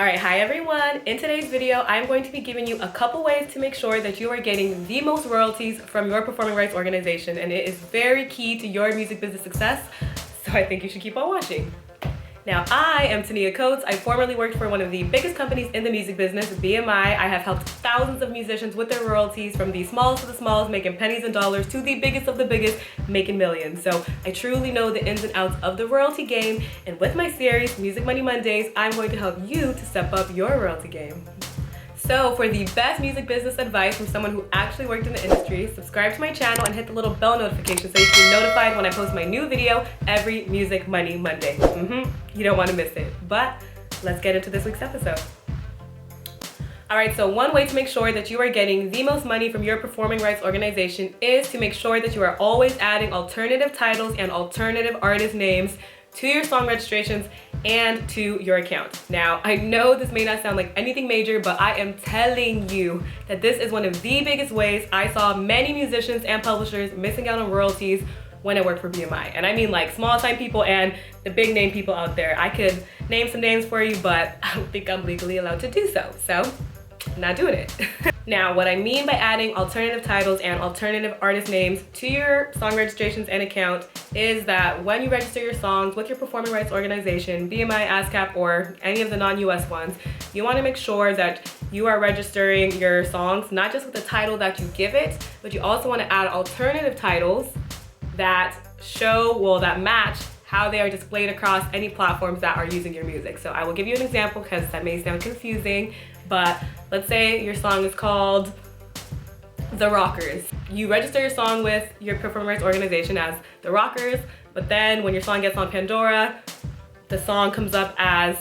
Alright, hi everyone. In today's video, I'm going to be giving you a couple ways to make sure that you are getting the most royalties from your performing rights organization, and it is very key to your music business success, so I think you should keep on watching. Now, I am Tynia Coates. I formerly worked for one of the biggest companies in the music business, BMI. I have helped thousands of musicians with their royalties, from the smallest of the smallest, making pennies and dollars, to the biggest of the biggest, making millions. So I truly know the ins and outs of the royalty game, and with my series, Music Money Mondays, I'm going to help you to step up your royalty game. So for the best music business advice from someone who actually worked in the industry, subscribe to my channel and hit the little bell notification so you can be notified when I post my new video every Music Money Monday. You don't want to miss it. But let's get into this week's episode. Alright, so one way to make sure that you are getting the most money from your performing rights organization is to make sure that you are always adding alternative titles and alternative artist names to your song registrations and to your account. Now, I know this may not sound like anything major, but I am telling you that this is one of the biggest ways I saw many musicians and publishers missing out on royalties when I worked for BMI. And I mean like small time people and the big name people out there. I could name some names for you, but I don't think I'm legally allowed to do so. So, I'm not doing it. Now, what I mean by adding alternative titles and alternative artist names to your song registrations and account is that when you register your songs with your performing rights organization, BMI, ASCAP, or any of the non-US ones, you want to make sure that you are registering your songs not just with the title that you give it, but you also want to add alternative titles that that match how they are displayed across any platforms that are using your music. So I will give you an example because that may sound confusing, but let's say your song is called The Rockers. You register your song with your performing rights organization as The Rockers, but then when your song gets on Pandora, the song comes up as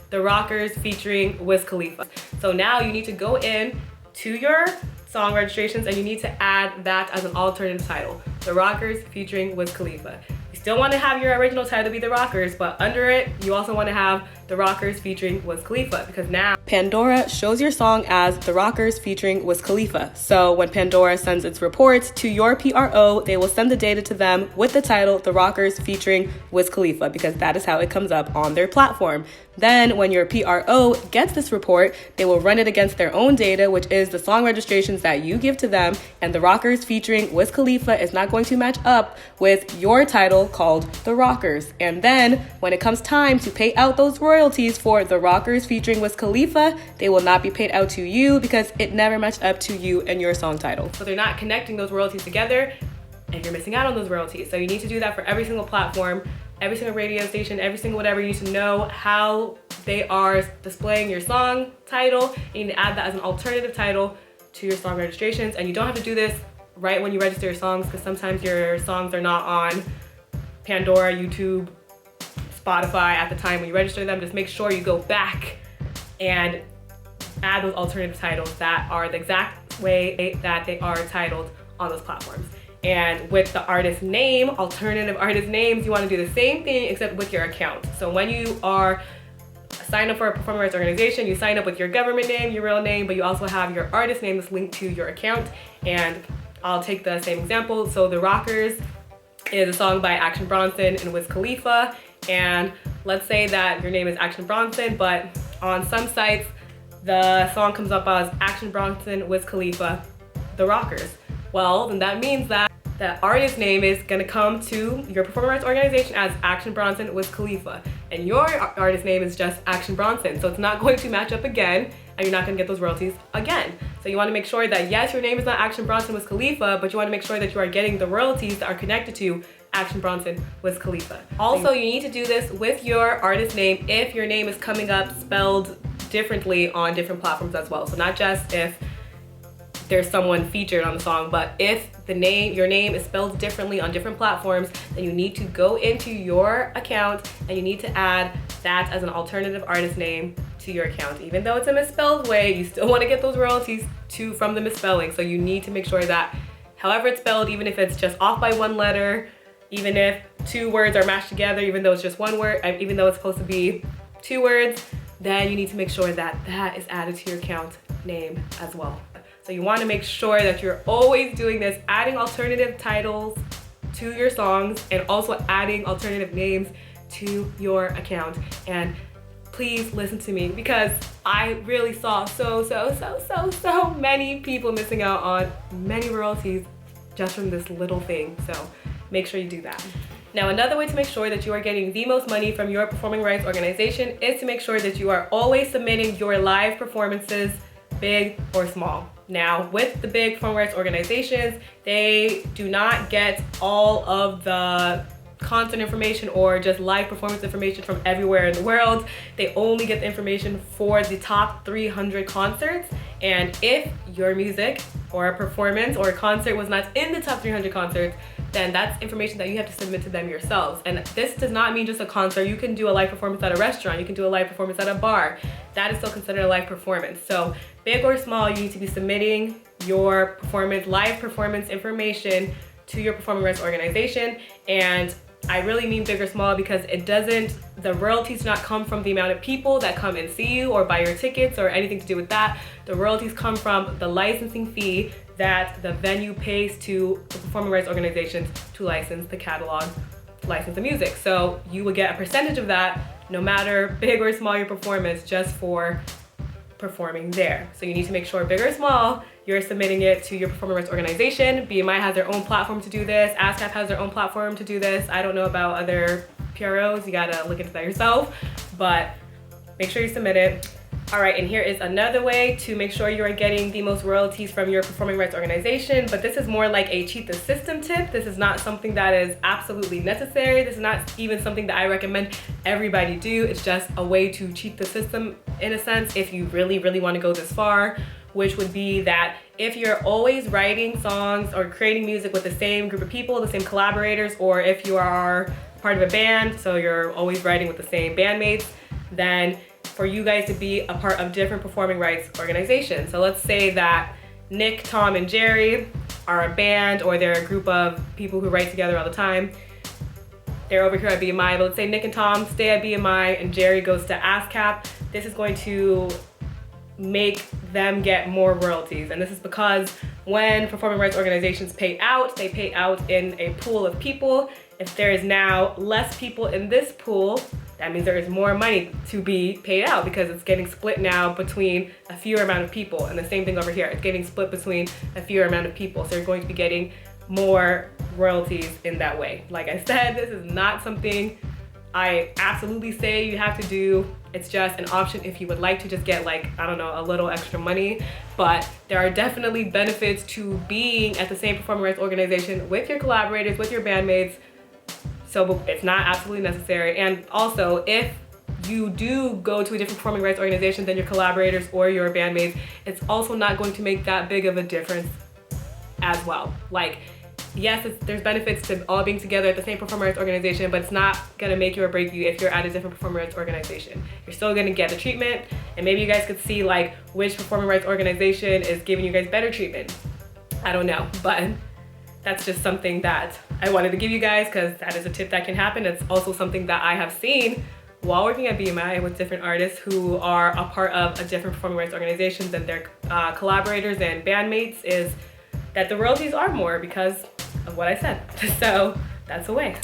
The Rockers featuring Wiz Khalifa. So now you need to go in to your song registrations and you need to add that as an alternative title. The Rockers featuring Wiz Khalifa. You still want to have your original title be The Rockers, but under it, you also want to have The Rockers featuring Wiz Khalifa, because now Pandora shows your song as The Rockers featuring Wiz Khalifa. So when Pandora sends its reports to your PRO, they will send the data to them with the title The Rockers featuring Wiz Khalifa, because that is how it comes up on their platform. Then when your PRO gets this report, they will run it against their own data, which is the song registrations that you give to them, and The Rockers featuring Wiz Khalifa is not going to match up with your title called The Rockers. And then when it comes time to pay out those royalties for The Rockers featuring Wiz Khalifa, they will not be paid out to you because it never matched up to you and your song title. So they're not connecting those royalties together and you're missing out on those royalties. So you need to do that for every single platform, every single radio station, every single whatever. You need to know how they are displaying your song title. You need to add that as an alternative title to your song registrations. And you don't have to do this right when you register your songs, because sometimes your songs are not on Pandora, YouTube, Spotify at the time when you register them. Just make sure you go back and add those alternative titles that are the exact way that they are titled on those platforms. And with the artist name, alternative artist names, you want to do the same thing except with your account. So when you are signed up for a performing rights organization, you sign up with your government name, your real name, but you also have your artist name that's linked to your account. And I'll take the same example. So The Rockers is a song by Action Bronson and Wiz Khalifa. And let's say that your name is Action Bronson, but on some sites, the song comes up as Action Bronson, Wiz Khalifa, The Rockers. Well, then that means that the artist name is gonna come to your performing rights organization as Action Bronson, Wiz Khalifa. And your artist name is just Action Bronson. So it's not going to match up again, and you're not gonna get those royalties again. So you wanna make sure that yes, your name is not Action Bronson, Wiz Khalifa, but you wanna make sure that you are getting the royalties that are connected to Action Bronson, Wiz Khalifa. Also, you need to do this with your artist name if your name is coming up spelled differently on different platforms as well. So not just if there's someone featured on the song, but if your name is spelled differently on different platforms, then you need to go into your account and you need to add that as an alternative artist name to your account. Even though it's a misspelled way, you still want to get those royalties from the misspelling. So you need to make sure that however it's spelled, even if it's just off by one letter, even if two words are mashed together, even though it's just one word, even though it's supposed to be two words, then you need to make sure that that is added to your account name as well. So you want to make sure that you're always doing this, adding alternative titles to your songs and also adding alternative names to your account. And please listen to me, because I really saw so many people missing out on many royalties just from this little thing. So make sure you do that. Now, another way to make sure that you are getting the most money from your performing rights organization is to make sure that you are always submitting your live performances, big or small. Now, with the big performing rights organizations, they do not get all of the concert information or just live performance information from everywhere in the world. They only get the information for the top 300 concerts. And if your music or a performance or a concert was not in the top 300 concerts, then that's information that you have to submit to them yourselves. And this does not mean just a concert. You can do a live performance at a restaurant. You can do a live performance at a bar. That is still considered a live performance. So big or small, you need to be submitting your live performance information to your performing rights organization. And I really mean big or small because the royalties do not come from the amount of people that come and see you or buy your tickets or anything to do with that. The royalties come from the licensing fee that the venue pays to the performing rights organizations to license the catalog, license the music. So you would get a percentage of that no matter big or small your performance, just for performing there. So you need to make sure, big or small, you're submitting it to your performing rights organization. BMI has their own platform to do this. ASCAP has their own platform to do this. I don't know about other PROs. You gotta look into that yourself, but make sure you submit it. All right, and here is another way to make sure you are getting the most royalties from your performing rights organization, but this is more like a cheat the system tip. This is not something that is absolutely necessary. This is not even something that I recommend everybody do. It's just a way to cheat the system in a sense if you really want to go this far, which would be that if you're always writing songs or creating music with the same group of people, the same collaborators, or if you are part of a band, so you're always writing with the same bandmates, then for you guys to be a part of different performing rights organizations. So let's say that Nick, Tom, and Jerry are a band, or they're a group of people who write together all the time. They're over here at BMI, but let's say Nick and Tom stay at BMI and Jerry goes to ASCAP. This is going to make them get more royalties. And this is because when performing rights organizations pay out, they pay out in a pool of people. If there is now less people in this pool, that means there is more money to be paid out because it's getting split now between a fewer amount of people. And the same thing over here, it's getting split between a fewer amount of people. So you're going to be getting more royalties in that way. Like I said, this is not something I absolutely say you have to do. It's just an option if you would like to just get, like, I don't know, a little extra money. But there are definitely benefits to being at the same performing rights organization with your collaborators, with your bandmates. So it's not absolutely necessary. And also, if you do go to a different performing rights organization than your collaborators or your bandmates, it's also not going to make that big of a difference as well. Like, yes, there's benefits to all being together at the same performing rights organization, but it's not gonna make you or break you if you're at a different performing rights organization. You're still gonna get the treatment, and maybe you guys could see like which performing rights organization is giving you guys better treatment. I don't know, but that's just something that I wanted to give you guys because that is a tip that can happen. It's also something that I have seen while working at BMI with different artists who are a part of a different performing rights organizations than their collaborators and bandmates, is that the royalties are more because of what I said. So that's a way.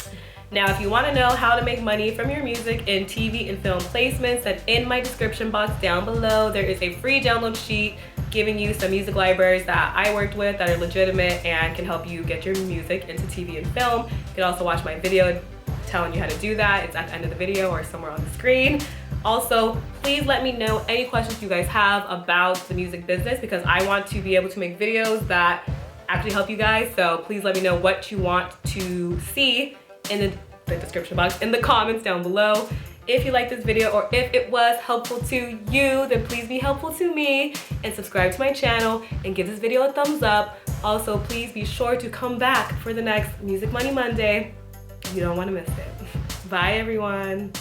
Now, if you want to know how to make money from your music in TV and film placements, then in my description box down below, there is a free download sheet giving you some music libraries that I worked with that are legitimate and can help you get your music into TV and film. You can also watch my video telling you how to do that. It's at the end of the video or somewhere on the screen. Also, please let me know any questions you guys have about the music business because I want to be able to make videos that actually help you guys. So please let me know what you want to see in the description box, in the comments down below. If you like this video or if it was helpful to you, then please be helpful to me and subscribe to my channel and give this video a thumbs up. Also, please be sure to come back for the next Music Money Monday. You don't want to miss it. Bye, everyone.